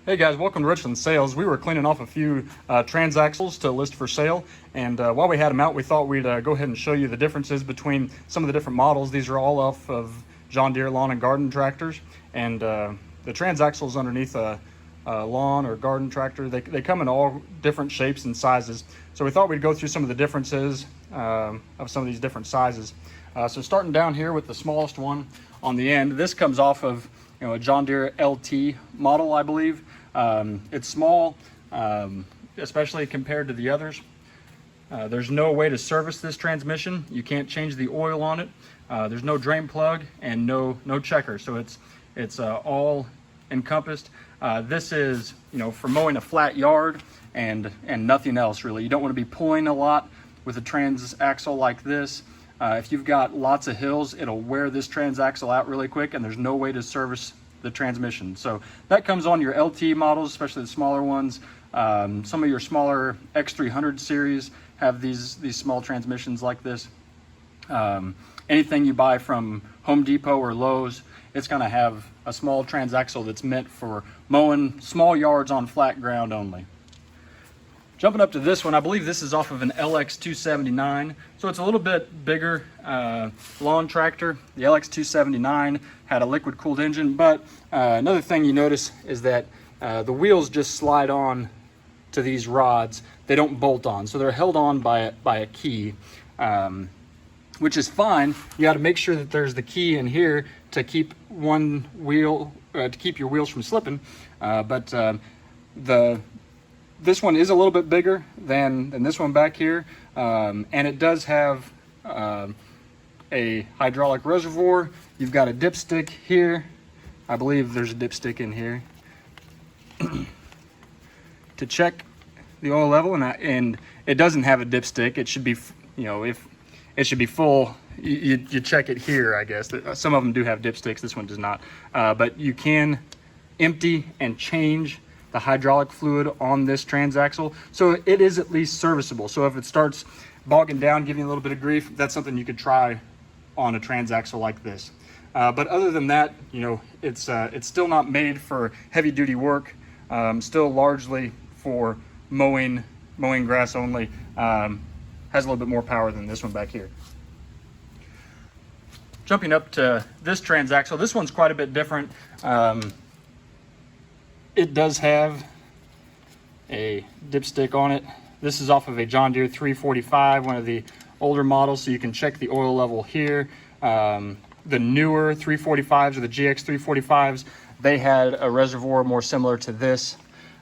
Hey guys, welcome to Richland Sales. We were cleaning off a few transaxles to list for sale, and while we had them out, we thought we'd go ahead and show you the differences between some of the different models. These are all off of John Deere lawn and garden tractors, and the transaxles underneath a lawn or garden tractor, they come in all different shapes and sizes. So we thought we'd go through some of the differences of some of these different sizes. So starting down here with the smallest one on the end, this comes off of a John Deere LT model, I believe. It's small, especially compared to the others. There's no way to service this transmission. You can't change the oil on it. There's no drain plug and no checker, so it's all encompassed. This is for mowing a flat yard and nothing else really. You don't want to be pulling a lot with a transaxle like this. If you've got lots of hills, it'll wear this transaxle out really quick, and there's no way to service the transmission. So that comes on your LT models, especially the smaller ones. Some of your smaller X300 series have these small transmissions like this. Anything you buy from Home Depot or Lowe's, it's going to have a small transaxle that's meant for mowing small yards on flat ground only. Jumping up to this one, I believe this is off of an LX279, so it's a little bit bigger lawn tractor. The LX279 had a liquid cooled engine, but another thing you notice is that the wheels just slide on to these rods. They don't bolt on, so they're held on by a key, which is fine. You got to make sure that there's the key in here to keep one wheel, to keep your wheels from slipping, this one is a little bit bigger than this one back here, and it does have a hydraulic reservoir. You've got a dipstick here. I believe there's a dipstick in here to check the oil level, and it doesn't have a dipstick. It should be, if it should be full, you check it here, I guess. Some of them do have dipsticks. This one does not, but you can empty and change the hydraulic fluid on this transaxle, so it is at least serviceable. So if it starts bogging down, giving you a little bit of grief, that's something you could try on a transaxle like this. But other than that, it's still not made for heavy duty work. Still largely for mowing grass only. Has a little bit more power than this one back here. Jumping up to this transaxle, this one's quite a bit different. It does have a dipstick on it. This is off of a John Deere 345, one of the older models, so you can check the oil level here. The newer 345s, or the GX 345s, they had a reservoir more similar to this.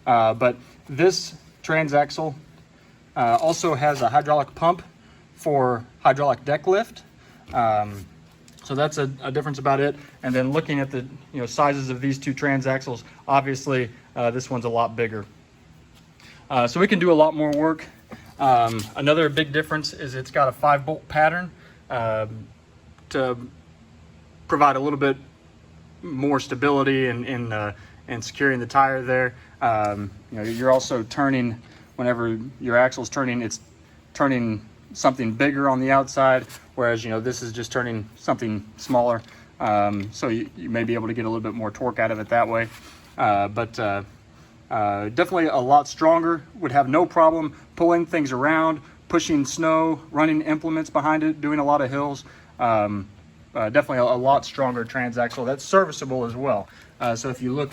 But this transaxle also has a hydraulic pump for hydraulic deck lift. So that's a difference about it. And then looking at the sizes of these two transaxles, obviously this one's a lot bigger. So we can do a lot more work. Another big difference is it's got a 5-bolt pattern to provide a little bit more stability and securing the tire there. You're also turning, whenever your axle's turning, it's turning something bigger on the outside, whereas this is just turning something smaller, so you may be able to get a little bit more torque out of it that way. Definitely a lot stronger. Would have no problem pulling things around, pushing snow, running implements behind it, doing a lot of hills. Definitely a lot stronger transaxle. That's serviceable as well. So if you look,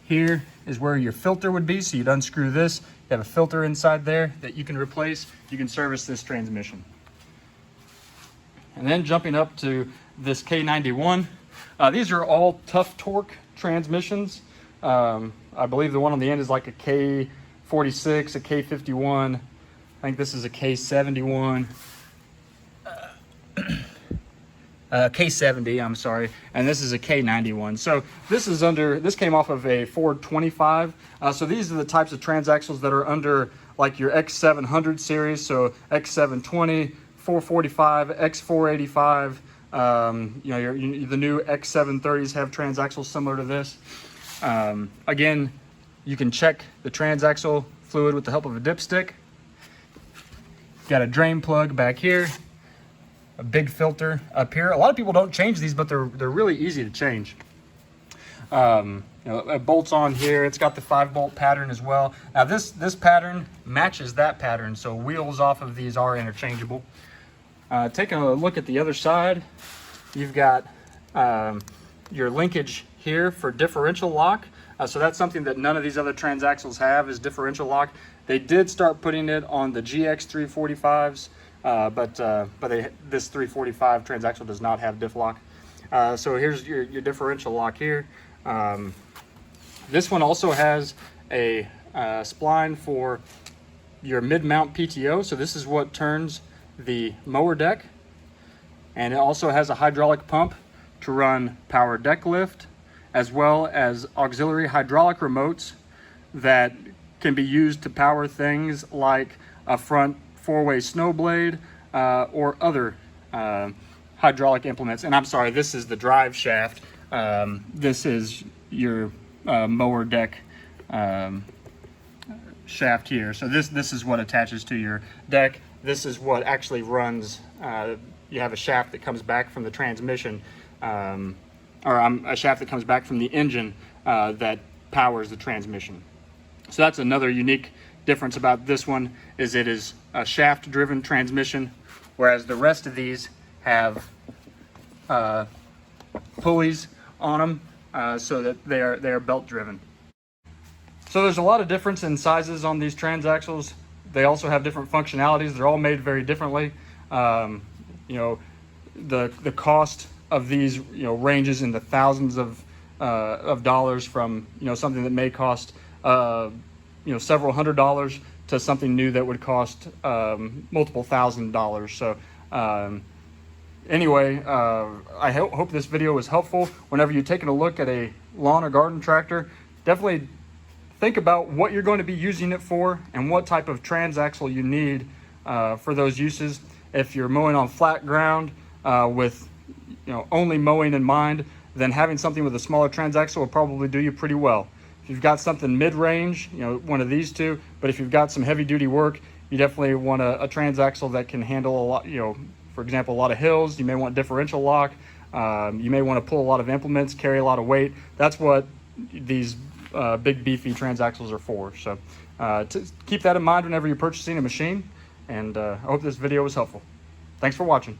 here is where your filter would be, so you'd unscrew this. You have a filter inside there that you can replace. You can service this transmission. And then jumping up to this K91, these are all tough torque transmissions. I believe the one on the end is like a K46, a K51. I think this is a K71. K70, I'm sorry, and this is a K91. So this came off of a Ford 25. So these are the types of transaxles that are under like your X700 series. So X720, 445, X485. The new X730s have transaxles similar to this. Again, you can check the transaxle fluid with the help of a dipstick. Got a drain plug back here. A big filter up here. A lot of people don't change these, but they're really easy to change. It bolts on here. It's got the 5-bolt pattern as well. Now this pattern matches that pattern, so wheels off of these are interchangeable. Taking a look at the other side, you've got your linkage here for differential lock. So that's something that none of these other transaxles have, is differential lock. They did start putting it on the GX 345s, but this 345 transaxle does not have diff lock. So here's your differential lock here. This one also has a spline for your mid-mount PTO. So this is what turns the mower deck. And it also has a hydraulic pump to run power deck lift, as well as auxiliary hydraulic remotes that can be used to power things like a front 4-way snow blade or other hydraulic implements. And I'm sorry, this is the drive shaft. This is your mower deck shaft here. So this is what attaches to your deck. This is what actually runs. You have a shaft that comes back from the transmission, or a shaft that comes back from the engine that powers the transmission. So that's another unique difference about this one, is it is a shaft-driven transmission, whereas the rest of these have pulleys on them, so that they are belt-driven. So there's a lot of difference in sizes on these transaxles. They also have different functionalities. They're all made very differently. The cost of these ranges in the thousands of dollars, from something that may cost several $100s to something new that would cost multiple $1,000s. So anyway, I hope this video was helpful. Whenever you're taking a look at a lawn or garden tractor, definitely think about what you're going to be using it for and what type of transaxle you need for those uses. If you're mowing on flat ground with only mowing in mind, then having something with a smaller transaxle will probably do you pretty well. If you've got something mid-range, one of these two, but if you've got some heavy-duty work, you definitely want a transaxle that can handle a lot, for example, a lot of hills. You may want differential lock. You may want to pull a lot of implements, carry a lot of weight. That's what these big beefy transaxles are for. So to keep that in mind whenever you're purchasing a machine, and I hope this video was helpful. Thanks for watching.